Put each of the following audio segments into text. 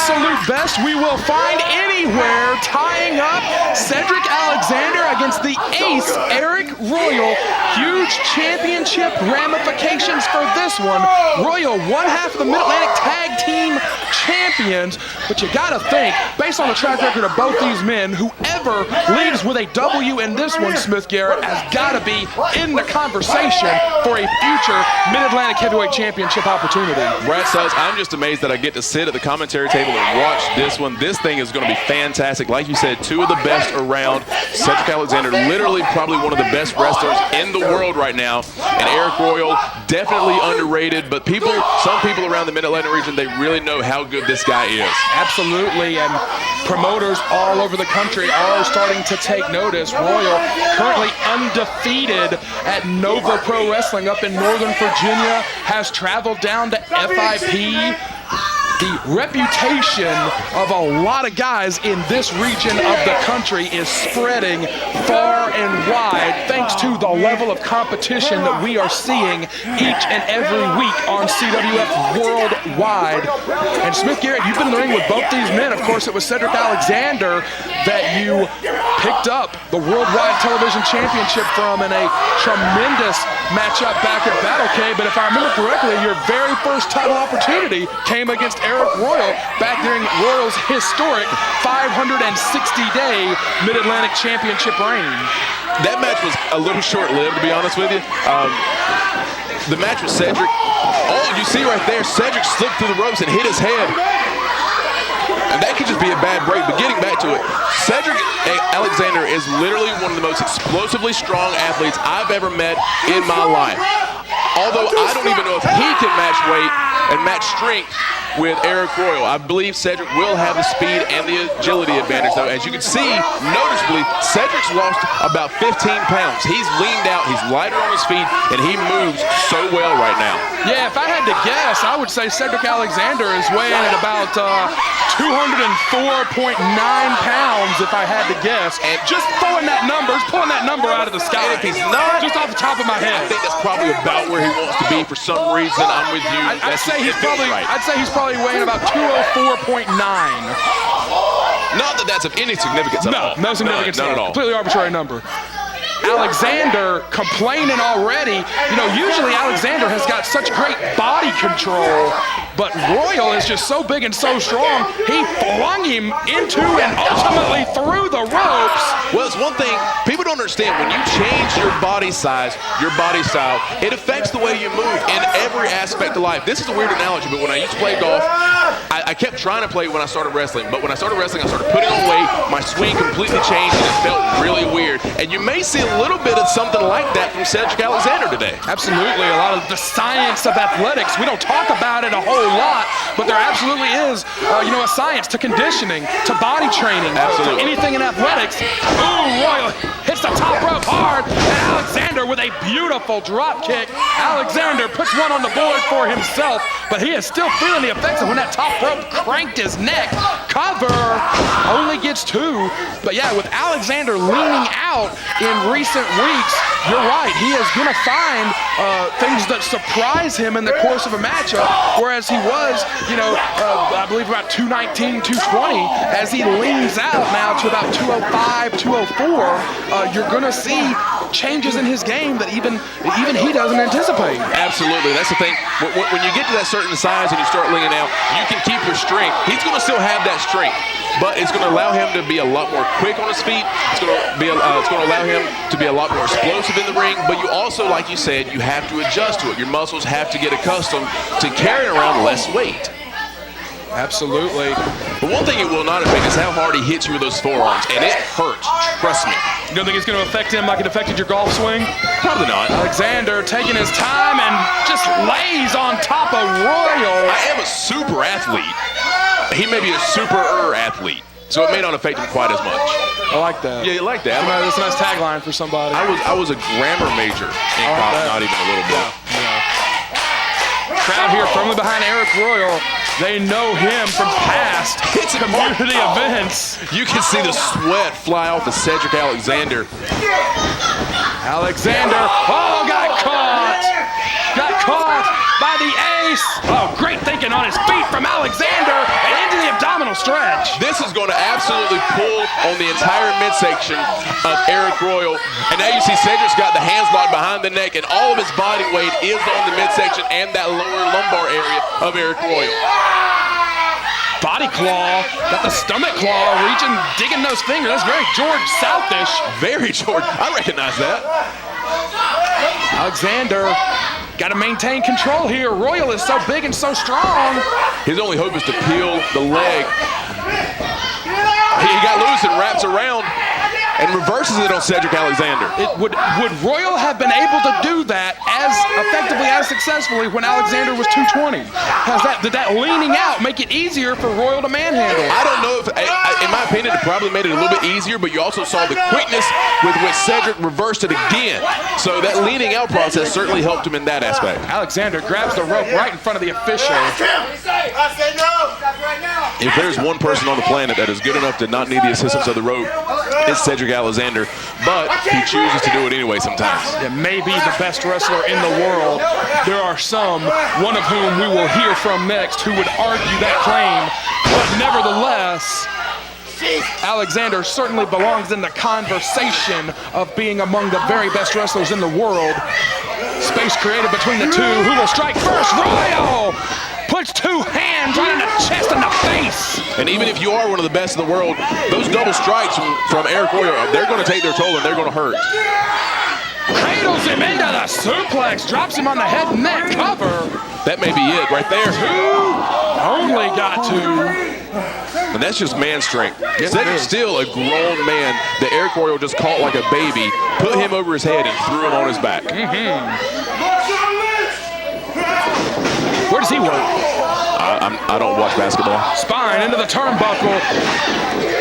absolute best we will find anywhere, tying up Cedric Alexander against the ace, Arik Royal. Huge championship ramifications for this one. Royal, one half of the Mid-Atlantic Tag Team champions, but you gotta think, based on the track record of both these men, whoever leaves with a W in this one, Smith Garrett, has gotta be in the conversation for a future Mid-Atlantic Heavyweight Championship opportunity. Brad Sutz, I'm just amazed that I get to sit at the commentary table and watch this one. This thing is going to be fantastic. Like you said, two of the best around. Cedric Alexander, literally probably one of the best wrestlers in the world right now. And Arik Royal, definitely underrated, but some people around the Mid-Atlantic region, they really know how good this guy is. Absolutely, and promoters all over the country are starting to take notice. Royal currently undefeated at Nova Pro Wrestling up in Northern Virginia, has traveled down to FIP. The reputation of a lot of guys in this region of the country is spreading far and wide thanks to the level of competition that we are seeing each and every week on CWF worldwide. And Smith Garrett, you've been in the ring with both these men. Of course, it was Cedric Alexander that you picked up the Worldwide Television Championship from in a tremendous matchup back at Battle Cave. But if I remember correctly, your very first title opportunity came against Arik Royal back during Royal's historic 560-day Mid-Atlantic Championship reign. That match was a little short-lived, to be honest with you. The match with Cedric, you see right there, Cedric slipped through the ropes and hit his head. And that could just be a bad break, but getting back to it, Cedric Alexander is literally one of the most explosively strong athletes I've ever met in my life. Although I don't even know if he can match weight and match strength with Arik Royal. I believe Cedric will have the speed and the agility advantage, though. As you can see, noticeably, Cedric's lost about 15 pounds. He's leaned out, he's lighter on his feet, and he moves so well right now. Yeah, if I had to guess, I would say Cedric Alexander is weighing at about 204.9 pounds, if I had to guess. And just pulling that number out of the sky. And if he's not, just off the top of my head, I think that's probably about where he wants to be for some reason. I'm with you. I'd say he's probably weighing about 204.9. Not that that's of any significance at all. No significance at all. Completely arbitrary number. Alexander complaining already. You know, usually Alexander has got such great body control, but Royal is just so big and so strong, he flung him into and ultimately through the ropes. Well, it's one thing people don't understand. When you change your body size, your body style, it affects the way you move in every aspect of life. This is a weird analogy, but when I used to play golf, I kept trying to play when I started wrestling, but when I started wrestling, I started putting on weight, my swing completely changed, and it felt really weird. And you may see a little bit of something like that from Cedric Alexander today. Absolutely, a lot of the science of athletics. We don't talk about it a whole lot, but there absolutely is, a science to conditioning, to body training, to anything in athletics. Ooh, Royal hits the top rope hard, and Alexander with a beautiful drop kick. Alexander puts one on the board for himself, but he is still feeling the effects of when that top rope cranked his neck. Cover only gets two, but yeah, with Alexander leaning out in recent weeks, you're right, he is going to find things that surprise him in the course of a matchup, whereas he was, I believe about 219, 220. As he leans out now to about 205, 204, you're going to see changes in his game that even he doesn't anticipate. Absolutely, that's the thing. When you get to that certain size and you start leaning out, you can keep your strength. He's going to still have that strength, but it's going to allow him to be a lot more quick on his feet. It's going to allow him to be a lot more explosive in the ring, but you also, like you said, you have to adjust to it. Your muscles have to get accustomed to carrying around less weight. Absolutely. But one thing it will not affect is how hard he hits you with those forearms, and it hurts. Trust me. You don't think it's going to affect him like it affected your golf swing? Probably not. Alexander taking his time and just lays on top of Royal. I am a super athlete. He may be a super athlete, so it may not affect him quite as much. I like that. Yeah, you like that. That's a nice tagline for somebody. I was a grammar major in college, not even a little bit. Crowd here firmly behind Arik Royal. They know him from past community events. You can see the sweat fly off of Cedric Alexander. Alexander, got caught. Got caught by the Ace. Oh, great thinking on his feet from Alexander and into the abdominal stretch. This is going to absolutely pull on the entire midsection of Arik Royal. And now you see Cedric's got the hands locked behind the neck, and all of his body weight is on the midsection and that lower lumbar area of Arik Royal. Body claw, got the stomach claw reaching, digging those fingers. That's very George Southish. Very George. I recognize that. Alexander got to maintain control here. Royal is so big and so strong. His only hope is to peel the leg. He got loose and wraps around and reverses it on Cedric Alexander. Would Royal have been able to do that as effectively, as successfully when Alexander was 220? Did that leaning out make it easier for Royal to manhandle? I don't know if, in my opinion, it probably made it a little bit easier, but you also saw the quickness with which Cedric reversed it again. So that leaning out process certainly helped him in that aspect. Alexander grabs the rope right in front of the official. If there's one person on the planet that is good enough to not need the assistance of the rope, it's Cedric Alexander, but he chooses to do it anyway sometimes. Yeah, maybe the best wrestler in the world. There are some, one of whom we will hear from next, who would argue that claim, but nevertheless, Alexander certainly belongs in the conversation of being among the very best wrestlers in the world. Space created between the two. Who will strike first? Royal puts two hands right in the chest and the face. And even if you are one of the best in the world, those double strikes from Arik Royal, they're going to take their toll and they're going to hurt. Cradles him into the suplex, drops him on the head and neck cover. That may be it right there. Only got two. And that's just man strength. Cedric's still a grown man that Arik Royal just caught like a baby, put him over his head and threw him on his back. Where does he work? I don't watch basketball. Spine into the turnbuckle.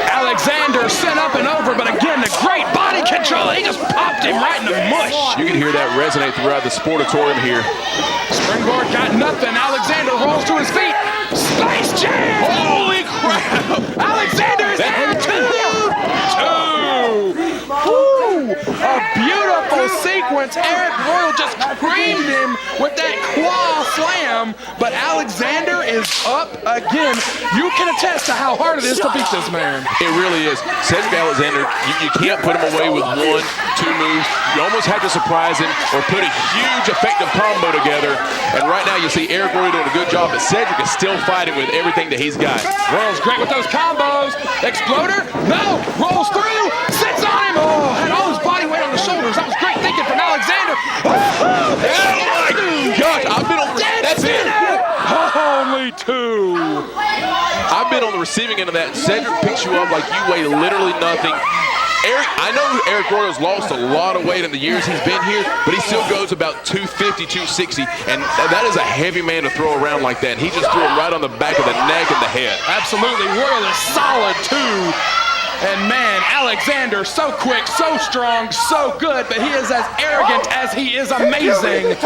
Alexander sent up and over, but again, the great body control. He just popped him right in the mush. You can hear that resonate throughout the sportatorium here. Springboard got nothing. Alexander rolls to his feet. Space Jam! Holy crap! Alexander is down two! A beautiful sequence. Arik Royal just creamed him with that claw slam, but Alexander is up again. You can attest to how hard it is to beat this man. It really is. Cedric Alexander, you can't put him away with one, two moves. You almost have to surprise him or put a huge effective combo together. And right now you see Arik Royal doing a good job, but Cedric is still fighting with everything that he's got. Royal's great with those combos. Exploder, no, rolls through, sits on him. Oh, had all his body weight on the shoulders. That was great thinking from Alexander. Oh my gosh, I've been on that's it. Only two. I've been on the receiving end of that. Cedric picks you up like you weigh literally nothing. I know Arik Royal's lost a lot of weight in the years he's been here, but he still goes about 250, 260, and that is a heavy man to throw around like that. And he just threw him right on the back of the neck and the head. Absolutely, Royal is solid too. And man, Alexander, so quick, so strong, so good, but he is as arrogant as he is amazing.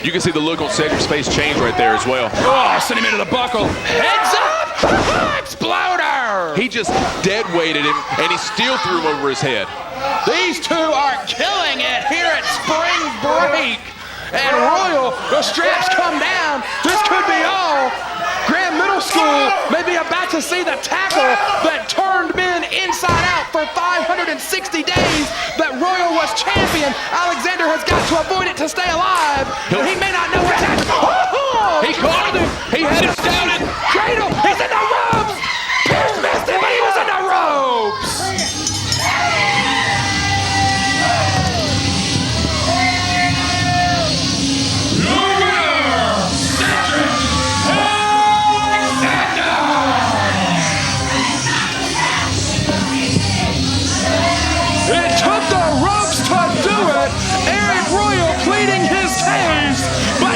You can see the look on Cedric's face change right there as well. Oh, send him into the buckle. Heads up! Exploder! He just dead weighted him, and he still threw him over his head. These two are killing it here at Spring Break. And Royal, the straps come down. This could be all. Graham Middle School may be about to see the tackle that turned men inside out for 560 days that Royal was champion. Alexander has got to avoid it to stay alive. And he may not know what's happening. Oh, he caught him. He had him down. Cradle, he's in the ropes. Pierce missed him, but he was in the ropes.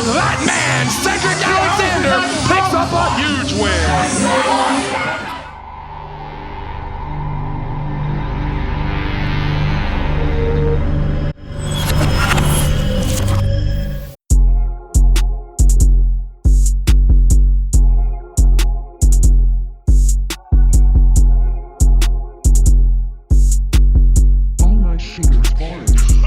That man, Cedric Alexander, picks up a huge win. All my fingers falling.